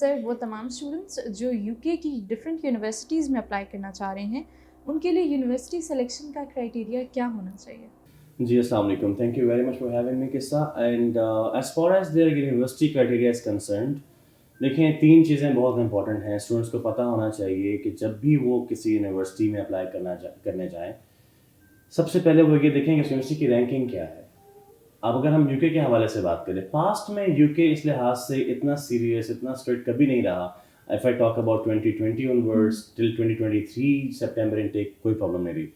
سر وہ تمام اسٹوڈنٹس جو یو کے کی ڈفرینٹ یونیورسٹیز میں اپلائی کرنا چاہ رہے ہیں ان کے لیے یونیورسٹی سلیکشن کا کرائٹیریا کیا ہونا چاہیے؟ جی السلام علیکم. Thank you very much for having me قصہ. And as far as their university criteria is concerned, دیکھیں تین چیزیں بہت امپورٹنٹ ہیں. اسٹوڈنٹس کو پتہ ہونا چاہیے کہ جب بھی وہ کسی یونیورسٹی میں اپلائی کرنے جائیں، سب سے پہلے وہ یہ دیکھیں کہ اس یونیورسٹی کی رینکنگ کیا ہے. اب اگر ہم یو کے حوالے سے بات کریں، پاسٹ میں یو کے اس لحاظ سے اتنا سیریس اتنا اسٹرکٹ کبھی نہیں رہا. If I talk about 2020 onwards till 2023 September intake کوئی پرابلم نہیں رہی.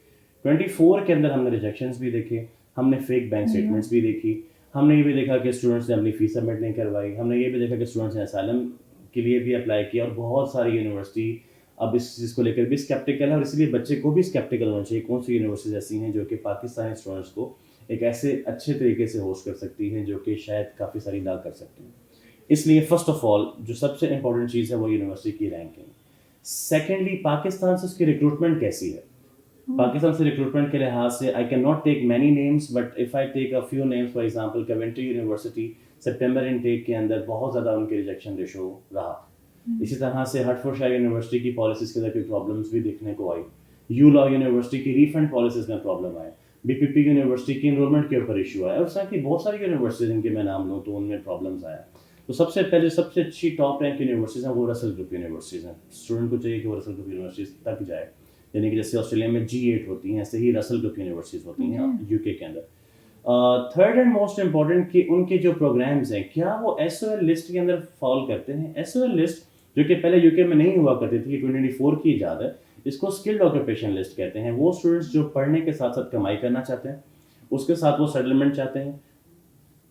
24 کے اندر ہم نے ریجیکشنز بھی دیکھے، ہم نے فیک بینک اسٹیٹمنٹس بھی دیکھی، ہم نے یہ بھی دیکھا کہ اسٹوڈنٹس نے اپنی فیس سبمٹ نہیں کروائی، ہم نے یہ بھی دیکھا کہ اسٹوڈنٹس نے اسائلم کے لیے بھی اپلائی کیا. اور بہت ساری یونیورسٹی اب اس چیز کو لے کر بھی اسکیپٹیکل ہے، اور اس لیے بچے کو بھی اسکیپٹیکل ہونا چاہیے کون سی یونیورسٹیز ایسی ہیں جو کہ پاکستانی اسٹوڈنٹس کو ایک ایسے اچھے طریقے سے ہوسٹ کر سکتی ہیں جو کہ شاید کافی ساری نہ کر سکتی ہیں. اس لیے فرسٹ آف آل جو سب سے امپورٹنٹ چیز ہے وہ یونیورسٹی کی رینکنگ. سیکنڈلی پاکستان سے اس کی ریکروٹمنٹ کیسی ہے. پاکستان سے ریکروٹمنٹ کے لحاظ سے I can not take many names but if I take a few names, for example Coventry university September intake کے اندر بہت زیادہ ان کی ریجیکشن ریشو رہا. اسی طرح سے ہرٹفورڈ شائر یونیورسٹی کی پالیسیز کے اندر کوئی پرابلمس بھی دیکھنے کو آئی. یو لا یونیورسٹی کی ریفنڈ پالیسیز میں پرابلم آئے. بی پی پی یونیورسٹی کی انرولمنٹ کے اوپر ایشو آیا. اور اس طرح کی بہت ساری یونیورسٹیز ان کے میں نام لوں تو ان میں پرابلمس آیا. تو سب سے پہلے سب سے اچھی ٹاپ رینک یونیورسٹیز ہیں وہ رسل گروپ یونیورسٹیز ہیں. اسٹوڈنٹ کو چاہیے کہ وہ رسل گروپ یونیورسٹیز تک جائے، یعنی کہ جیسے آسٹریلیا میں G8 ہوتی ہیں ایسے ہی رسل گروپ یونیورسٹیز ہوتی ہیں یو کے اندر. تھرڈ اینڈ موسٹ امپورٹنٹ کہ ان کے جو پروگرامز ہیں کیا وہ ایس او ایل لسٹ کے اندر فال کرتے ہیں. ایس او ایل لسٹ جو کہ پہلے یو کے میں نہیں ہوا کرتی تھی، 2024 کی ایجاد ہے، اس کو اسکلڈ آکوپیشن لسٹ کہتے ہیں. وہ اسٹوڈنٹس جو پڑھنے کے ساتھ ساتھ کمائی کرنا چاہتے ہیں، اس کے ساتھ وہ سیٹلمنٹ چاہتے ہیں.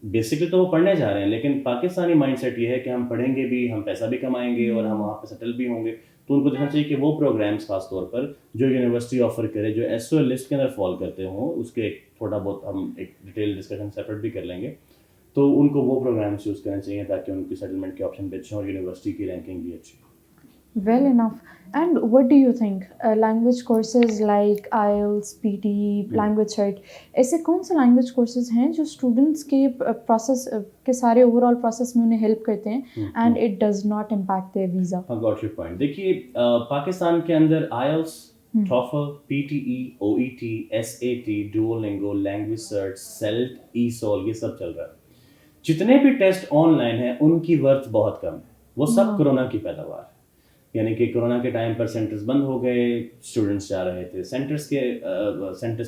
بیسکلی تو وہ پڑھنے جا رہے ہیں لیکن پاکستانی مائنڈ سیٹ یہ ہے کہ ہم پڑھیں گے بھی، ہم پیسہ بھی کمائیں گے اور ہم وہاں پہ سیٹل بھی ہوں گے. تو ان کو دیکھنا چاہیے کہ وہ پروگرامس خاص طور پر جو یونیورسٹی آفر کرے جو ایس او ایل لسٹ کے اندر فال کرتے ہوں، اس کے تھوڑا بہت ہم ایک ڈیٹیل ڈسکشن سیپریٹ بھی کر لیں گے. تو ان کو وہ پروگرامس یوز کرنا چاہیے تاکہ ان کی سیٹلمنٹ کے آپشن بھی اچھے ہوں اور یونیورسٹی کی رینکنگ بھی اچھی ہو. Well enough. And what do you think language courses like IELTS P T language cert, ایسے کون سے لینگویج کورسز ہیں جو اسٹوڈنٹس کے پروسیس کے سارے اوور آل پروسیس میں انہیں ہیلپ کرتے ہیں and it does not impact their visa? Got your point. دیکھیے پاکستان کے اندر IELTS, TOEFL, P T E, O E T, S A T, Duolingo, language cert, SELT, ESOL, یہ سب چل رہا ہے. جتنے بھی ٹیسٹ آن لائن ہیں ان کی ورتھ بہت کم ہے. وہ سب کرونا کی پیداوار ہے. یعنی کہ کرونا کے ٹائم پر سینٹرز بند ہو گئے، اسٹوڈنٹس جا رہے تھے سینٹرز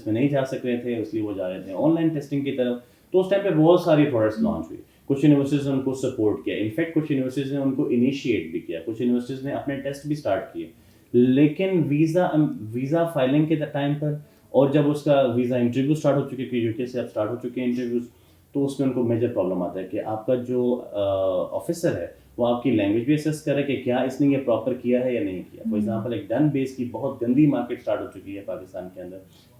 میں نہیں جا سک رہے تھے، اس لیے وہ جا رہے تھے آن لائن ٹیسٹنگ کی طرف. تو اس ٹائم پہ بہت ساری پروڈکٹس لانچ ہوئی. کچھ یونیورسٹیز نے ان کو سپورٹ کیا، انفیکٹ کچھ یونیورسٹیز نے ان کو انیشیٹ بھی کیا، کچھ یونیورسٹیز نے اپنے ٹیسٹ بھی اسٹارٹ کیے. لیکن ویزا فائلنگ کے ٹائم پر اور جب اس کا ویزا انٹرویو اسٹارٹ ہو چکے، کہ یو کے سے اب اسٹارٹ ہو چکے ہیں انٹرویوز، تو اس میں ان کو میجر پرابلم آتا ہے کہ آپ کا جو آفیسر ہے وہ آپ کی لینگویج بھی اسیس کرے کہ کیا اس نے یہ پراپر کیا ہے یا نہیں کیا. فار ایگزامپل ایک ڈن بیس کی بہت گندی مارکیٹ اسٹارٹ ہو چکی ہے پاکستان کے اندر.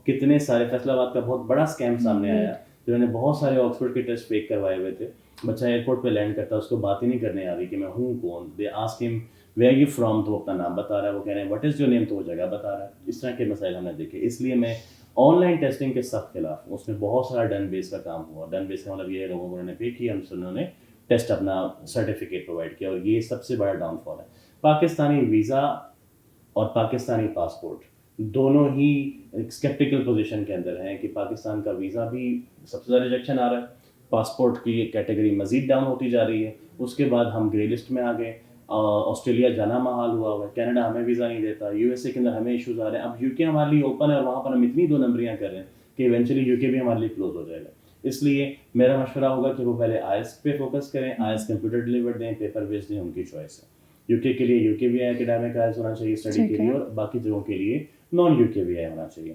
کتنے سارے فیصل آباد کا بہت بڑا اسکیم سامنے آیا جنہوں نے بہت سارے آکسفورڈ کے ٹیسٹ فیک کروائے ہوئے تھے. بچہ ایئرپورٹ پہ لینڈ کرتا ہے، اس کو بات ہی نہیں کرنے آ رہی کہ میں ہوں کون. دے آسک ہم ویئر یو فرام، تو وہ اپنا نام بتا رہا ہے. وہ کہہ رہے ہیں وٹ از یور نیم، تو وہ جگہ بتا رہا ہے. اس طرح کے مسائل ہم نے دیکھے. اس لیے میں آن لائن ٹیسٹنگ کے سخت خلاف ہوں. اس میں بہت سارا ڈن بیس کا کام ہوا. ڈن بیس کا مطلب یہ ہے لوگوں کو انہوں نے پے کیا، انہوں نے ٹیسٹ اپنا سرٹیفکیٹ پرووائڈ کیا، اور یہ سب سے بڑا ڈاؤن فال ہے. پاکستانی ویزا اور پاکستانی پاسپورٹ دونوں ہی اسکیپٹیکل پوزیشن کے اندر ہیں کہ پاکستان کا ویزا بھی سب سے زیادہ ریجیکشن آ رہا ہے، پاسپورٹ کی کیٹیگری مزید ڈاؤن ہوتی جا رہی ہے. اس کے بعد ہم گرے لسٹ میں آ گئے. آسٹریلیا جانا محال ہوا ہوا ہے، کینیڈا ہمیں ویزا نہیں دیتا، یو ایس اے کے اندر ہمیں ایشوز آ رہے ہیں. اب یو کے ہمارے لیے اوپن ہے اور وہاں پر ہم اتنی دو نمبریاں کر رہے ہیں کہ ایونچولی یو کے بھی ہمارے لیے کلوز ہو جائے گا. اس لیے میرا مشورہ ہوگا کہ وہ پہلے آئلس پہ فوکس کریں. آئلس کمپیوٹر ڈلیور دیں، پیپر بیس دیں، ان کی چوائس ہے. یو کے لیے یو کے وی آئی اکیڈیمک آئلس ہونا چاہیے اسٹڈی کے لیے، اور باقی جگہوں کے لیے نان یو کے وی آئی ہونا چاہیے.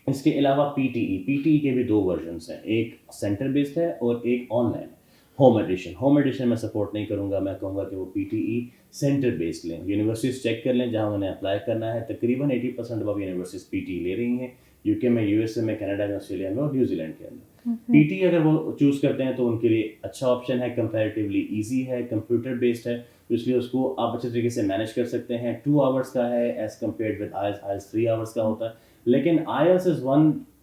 اس کے علاوہ پی ٹی ای کے بھی دو ورژنس ہیں، ایک سینٹر بیسڈ ہے اور ایک آن لائن. ہوم ایڈیشن میں سپورٹ نہیں کروں گا. میں کہوں گا کہ وہ پی ٹی ای سینٹر بیسڈ لیں. یونیورسٹیز چیک کر لیں جہاں انہیں اپلائی کرنا ہے. تقریباً 80% اب یونیورسٹیز پی ٹی لے رہی ہیں، یو کے میں، یو ایس اے میں، کینیڈا میں، آسٹریلیا میں اور نیوزی لینڈ کے اندر. پی ٹی اگر وہ چوز کرتے ہیں تو ان کے لیے اچھا آپشن ہے، کمپیریٹیولی ایزی ہے، کمپیوٹر بیسڈ ہے، تو اس لیے اس کو آپ اچھے طریقے سے مینیج کر سکتے ہیں. 2 آورس کا ہے as compared with IELTS 3 hours کا ہوتا ہے. لیکن IELTS is one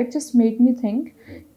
it just made me think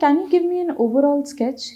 can you give me an overall sketch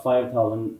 5,000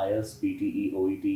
IELTS, PTE, OET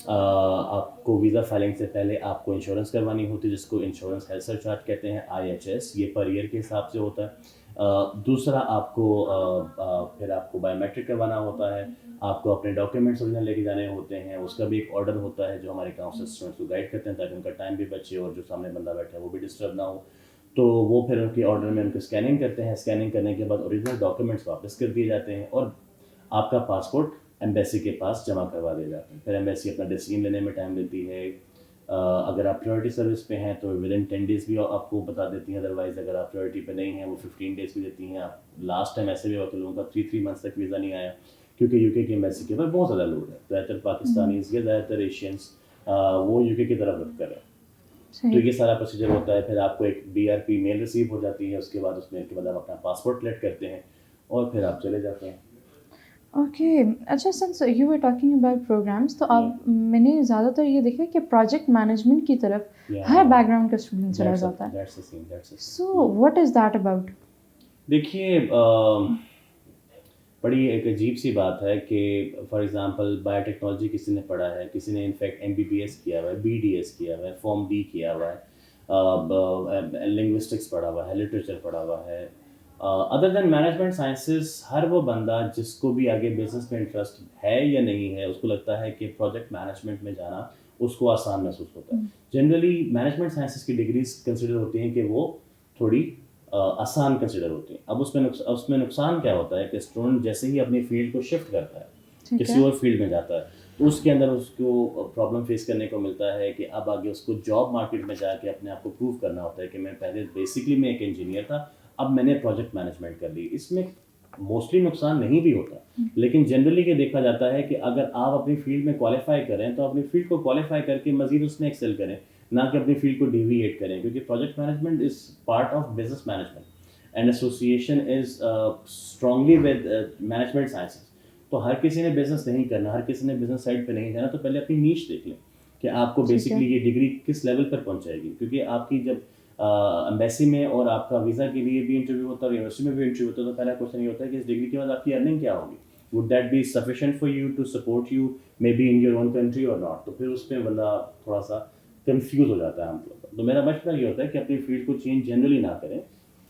آپ کو ویزا فائلنگ سے پہلے آپ کو انشورنس کروانی ہوتی ہے، جس کو انشورنس ہیلتھ سرچارج کہتے ہیں، IHS، یہ پر ایئر کے حساب سے ہوتا ہے۔ دوسرا آپ کو پھر آپ کو بایو میٹرک کروانا ہوتا ہے، آپ کو اپنے ڈاکیومنٹس اوریجنل لے کے جانے ہوتے ہیں، اس کا بھی ایک آرڈر ہوتا ہے جو ہمارے کاؤنسلر اسٹوڈنٹس کو گائڈ کرتے ہیں تاکہ ان کا ٹائم بھی بچے اور جو سامنے بندہ بیٹھا ہے وہ بھی ڈسٹرب نہ ہو۔ تو وہ پھر ان کی آرڈر میں ان کو اسکیننگ کرتے ہیں، اسکیننگ کرنے کے بعد اوریجنل ڈاکیومنٹس واپس کر دیے جاتے ہیں اور آپ کا پاسپورٹ ایمبیسی کے پاس جمع کروا دیا جاتا ہے۔ پھر ایمبیسی اپنا ڈیسیژن لینے میں ٹائم لیتی ہے۔ اگر آپ پریورٹی سروس پہ ہیں تو ود ان 10 days بھی آپ کو بتا دیتی ہیں، ادروائز اگر آپ پریورٹی پہ نہیں ہیں وہ 15 days بھی دیتی ہیں۔ آپ لاسٹ ٹائم ایسے بھی ہوتا ہے لوگوں کا 3 months تک ویزا نہیں آیا کیونکہ UK کی ایمبیسی کے اوپر بہت زیادہ لوڈ ہے، زیادہ تر پاکستانیز یا زیادہ تر ایشینس وہ UK کی طرف رخ کر رہے ہیں۔ تو یہ سارا پروسیجر ہوتا ہے۔ پھر آپ کو ایک BRP میل ریسیو ہو جاتی ہے، اس کے بعد اس میل کے بعد آپ اپنا پاسپورٹ کلیکٹ کرتے ہیں اور پھر آپ چلے جاتے ہیں۔ اوکے، اچھا since you were talking about programs, تو آپ میں نے زیادہ تر یہ دیکھا کہ پروجیکٹ مینجمنٹ کی طرف ہر بیک گراؤنڈ کا اسٹوڈنٹ چلا جاتا ہے، so what is that about? دیکھیے بڑی ایک عجیب سی بات ہے کہ فار ایگزامپل بایو ٹیکنالوجی کسی نے پڑھا ہے، کسی نے انفیکٹ MBBS کیا ہوا ہے، BDS کیا ہوا ہے، فارم D کیا ہوا ہے، لنگوسٹکس پڑھا ہوا ہے، لٹریچر پڑھا ہوا ہے۔ ادر دین مینجمنٹ سائنسز، ہر وہ بندہ جس کو بھی آگے بزنس میں انٹرسٹ ہے یا نہیں ہے، اس کو لگتا ہے کہ پروجیکٹ مینجمنٹ میں جانا اس کو آسان محسوس ہوتا ہے۔ جنرلی مینجمنٹ سائنسز کی ڈگریز کنسیڈر ہوتی ہیں کہ وہ تھوڑی آسان کنسیڈر ہوتی ہیں۔ اب اس میں نقصان کیا ہوتا ہے کہ اسٹوڈنٹ جیسے ہی اپنی فیلڈ کو شفٹ کرتا ہے، کسی اور فیلڈ میں جاتا ہے، تو اس کے اندر اس کو پرابلم فیس کرنے کو ملتا ہے کہ اب آگے اس کو جاب مارکیٹ میں جا کے اپنے آپ کو پروو کرنا ہوتا ہے کہ میں پہلے بیسکلی میں ایک انجینئر تھا، اب میں نے پروجیکٹ مینجمنٹ کر لی۔ اس میں موسٹلی نقصان نہیں بھی ہوتا، لیکن جنرلی یہ دیکھا جاتا ہے کہ اگر آپ اپنی فیلڈ میں کوالیفائی کریں تو اپنی فیلڈ کو کوالیفائی کر کے مزید اس میں ایکسل کریں، نہ کہ اپنی فیلڈ کو ڈیویٹ کریں، کیونکہ project management is part of business management and association is strongly with management sciences. تو ہر کسی نے بزنس نہیں کرنا، ہر کسی نے بزنس سائڈ پہ نہیں جانا، تو پہلے اپنی نیش دیکھ لیں کہ آپ کو بیسکلی یہ ڈگری کس لیول پر پہنچائے گی، کیونکہ آپ کی جب ایمبیسی میں اور آپ کا ویزا کے لیے بھی انٹرویو ہوتا ہے اور یونیورسٹی میں بھی انٹرویو ہوتا ہے، تو پہلا کوشچن یہ ہوتا ہے کہ اس ڈگری کے بعد آپ کی ارننگ کیا ہوگی، would that be sufficient for you to support you may be in your own country or not. تو پھر اس میں بندہ تھوڑا سا کنفیوز ہو جاتا ہے عام طور پر۔ تو میرا مشورہ یہ ہوتا ہے کہ اپنی فیلڈ کو چینج جنرلی نہ کریں،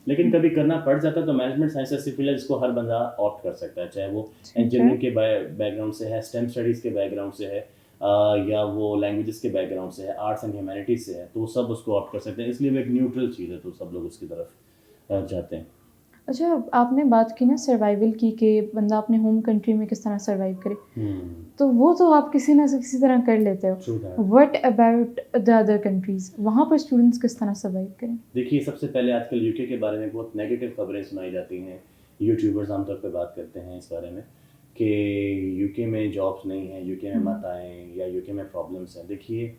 لیکن کبھی کرنا پڑ جاتا ہے تو مینجمنٹ سائنس ایسی فیلڈ ہے جس کو ہر بندہ آپٹ کر سکتا ہے، چاہے وہ انجینئرنگ کے بیک گراؤنڈ سے ہے، اسٹیم اسٹڈیز کے بیک گراؤنڈ سے ہے، یا وہ لینگویجز کے بیک گراؤنڈ سے ہے، آرٹس اینڈ ہیومینٹیز سے ہے، تو وہ سب اس کو آپٹ کر سکتے ہیں۔ اس لیے وہ ایک نیوٹرل چیز ہے، تو سب لوگ اس کی طرف جاتے ہیں۔ اچھا، آپ نے بات کی نا سروائیول کی کہ بندہ اپنے ہوم کنٹری میں کس طرح سروائیو کرے، تو وہ تو آپ کسی نہ کسی طرح کر لیتے ہو، what about the other countries, وہاں پر اسٹوڈنٹس کس طرح سروائیو کریں؟ دیکھیے سب سے پہلے آج کل UK کے بارے میں بہت نیگیٹو خبریں سنائی جاتی ہیں، یوٹیوبرز عام طور پہ بات کرتے ہیں اس بارے میں کہ UK میں جابس نہیں ہیں، UK میں مت آئیں، یا UK میں پرابلمس ہیں۔ دیکھیے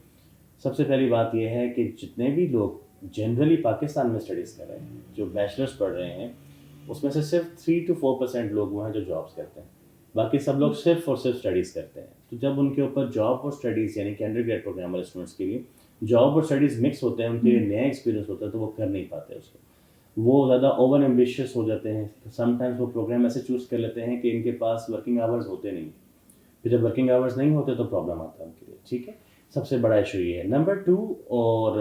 سب سے پہلی بات یہ ہے کہ جتنے بھی لوگ جنرلی پاکستان میں اسٹڈیز کر رہے ہیں، جو بیچلرس پڑھ رہے ہیں، اس میں سے صرف 3 to 4% لوگ وہ ہیں جو جابس کرتے ہیں، باقی سب لوگ صرف اور صرف اسٹڈیز کرتے ہیں۔ تو جب ان کے اوپر جاب اور اسٹڈیز یعنی کہ انڈر گریڈ پروگرام والے اسٹوڈنٹس کے لیے جاب اور اسٹڈیز مکس ہوتے ہیں، ان کے لیے نیا ایکسپیرینس ہوتا ہے، تو وہ کر نہیں پاتے اس کو، وہ زیادہ اوور ایمبیشیس ہو جاتے ہیں۔ سم ٹائمز وہ پروگرام ایسے چوز کر لیتے ہیں کہ ان کے پاس ورکنگ آورز ہوتے نہیں، پھر جب ورکنگ آورز نہیں ہوتے تو پرابلم آتا ہے ان کے لیے، ٹھیک ہے۔ سب سے بڑا ایشو یہ ہے۔ نمبر 2، اور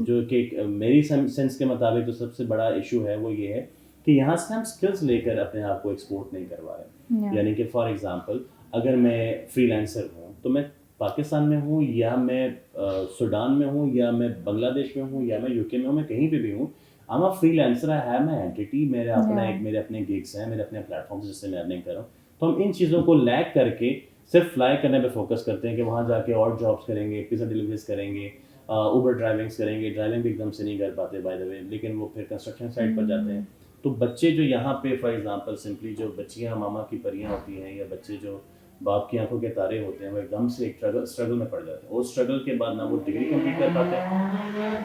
جو کہ میری سینس کے مطابق جو سب سے بڑا ایشو ہے وہ یہ ہے کہ یہاں سے ہم اسکلس لے کر اپنے آپ کو ایکسپورٹ نہیں کروا رہے، یعنی کہ فار ایگزامپل اگر میں فری لینسر ہوں تو میں پاکستان میں ہوں یا میں سوڈان میں ہوں یا میں بنگلہ دیش میں ہوں یا میں UK میں ہوں، میں کہیں پہ بھی ہوں، I'm a freelancer, I have my entity، میرے اپنے گیگس ہیں، میرے اپنے پلیٹ فارمس جس سے میں ارننگ کر رہا ہوں۔ تو ہم ان چیزوں کو لیگ کر کے صرف فلائی کرنے پہ فوکس کرتے ہیں کہ وہاں جا کے اور جابس کریں گے، پیزا ڈیلیوریز کریں گے، اوبر ڈرائیونگس کریں گے، ڈرائیونگ بھی ایک دم سے نہیں کر پاتے بائی دا وے، لیکن وہ پھر کنسٹرکشن سائٹ پر جاتے ہیں۔ تو بچے جو یہاں پہ فار ایگزامپل سمپلی جو بچیاں ماما کی پریاں ہوتی ہیں، یا بچے جو باپ کی آنکھوں کے تارے ہوتے ہیں، وہ ایک دم سے ایک اسٹرگل میں پڑ جاتے ہیں، اور اسٹرگل کے بعد نہ وہ ڈگری کمپلیٹ کر پاتے ہیں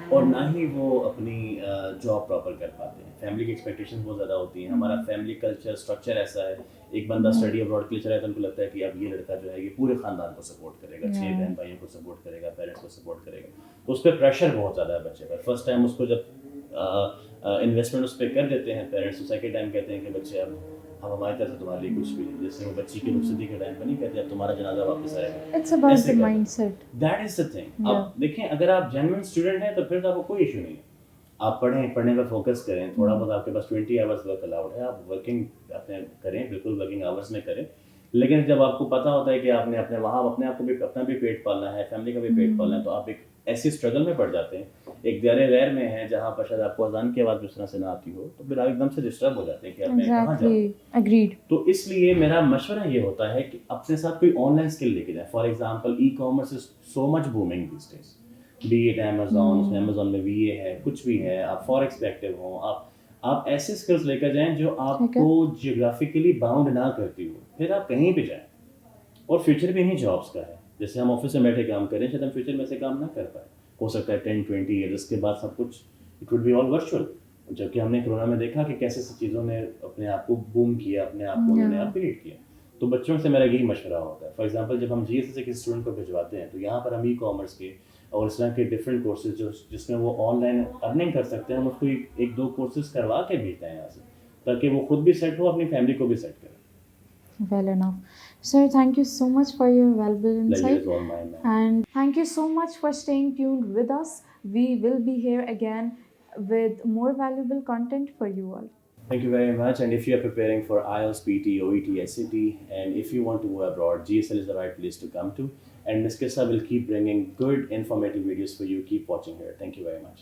اور نہ ہی وہ اپنی جاب پراپر کر پاتے ہیں۔ فیملی کی ایکسپیکٹیشن بہت زیادہ ہوتی ہیں، ہمارا فیملی کلچر اسٹرکچر ایسا ہے، ایک بندہ اسٹڈی ابراڈ کے لیے چلا ہے تو ان کو لگتا ہے کہ اب یہ لڑکا جو ہے یہ پورے خاندان کو سپورٹ کرے گا، 6 بہن بھائیوں کو سپورٹ کرے گا، پیرنٹس کو سپورٹ کرے گا، تو اس پہ پریشر بہت زیادہ ہے بچے پر۔ فرسٹ ٹائم اس کو جب انویسٹمنٹ اس پہ کر دیتے ہیں پیرنٹس، تو سیکنڈ ٹائم کہتے ہیں کہ بچے اب اب ہماری طرف سے تمہارے لیے کچھ بھی نہیں. جیسے وہ بچی کی رخصتی کے ٹائم پہ نہیں کہتے اب تمہارا جنازہ واپس آئے گا. It's about the mindset. That is the thing. اب دیکھیں اگر آپ جینوئن اسٹوڈنٹ ہیں تو پھر تو آپ کو کوئی ایشو نہیں ہے. آپ پڑھنے پر فوکس کریں. تھوڑا بہت آپ کے پاس 20 آورس ورک الاؤڈ ہے, آپ ورکنگ اپنے کریں, بالکل ورکنگ آورس میں کریں. لیکن جب آپ کو پتہ ہوتا ہے کہ آپ نے اپنے وہاں اپنے آپ کو بھی اپنا بھی پیٹ پالنا ہے, فیملی کا بھی پیٹ پالنا ہے, تو آپ ایک ایسی اسٹرگل میں پڑ جاتے ہیں, ایک دیار غیر میں ہیں جہاں پر شاید آپ کو اذان کی آواز اس طرح سے نہ آتی ہو, تو پھر آپ ایک دم سے ڈسٹرب ہو جاتے ہیں کہ اب میں کہاں جاؤں. Agreed. تو اس لیے میرا مشورہ یہ ہوتا ہے کہ اپنے ساتھ کوئی آن لائن اسکل لے کے جائیں. For example e commerce is so much booming these days. Be at Amazon, اس میں امیزون میں وی اے ہے, کچھ بھی ہے, آپ فوریکس پہ ایکٹیو ہوں, آپ ایسے اسکلس لے کر جائیں جو آپ کو جیوگرافیکلی باؤنڈ نہ کرتی ہو, پھر آپ کہیں بھی جائیں. اور فیوچر بھی نہیں جابس کا ہے. جیسے ہم آفس میں بیٹھے کام کریں, شاید ہم فیوچر میں سے کام نہ کر پائیں. ہو سکتا ہے 10-20 ایئرس اس کے بعد سب کچھ it would be all virtual. جبکہ ہم نے کرونا میں دیکھا کہ کیسے سی چیزوں نے اپنے آپ کو بوم کیا, اپنے آپ کو انہوں نے اپ گریڈ کیا. تو بچوں سے میرا یہی مشورہ ہوتا ہے. فار ایگزامپل جب ہم جی ایس ایس سے کسی اسٹوڈنٹ کو بھجواتے ہیں تو یہاں پر ہم ای کامرس کے اور اس طرح کے ڈفرینٹ کورسز جس میں وہ آن لائن ارننگ کر سکتے ہیں, ہم اس کو 1-2 کورسز کروا کے بھیجتے ہیں یہاں سے, تاکہ وہ خود بھی سیٹ ہو, اپنی فیملی کو بھی سیٹ کرے. Well enough. Sir, thank you so much for your valuable Pleasure insight. is all mine, man. And thank you so much for staying tuned with us. We will be here again with more valuable content for you all. Thank you very much. And if you are preparing for IELTS, PT, OET, SAT, and if you want to go abroad, GSL is the right place to come to. And Ms. Kissa will keep bringing good, informative videos for you. Keep watching here. Thank you very much.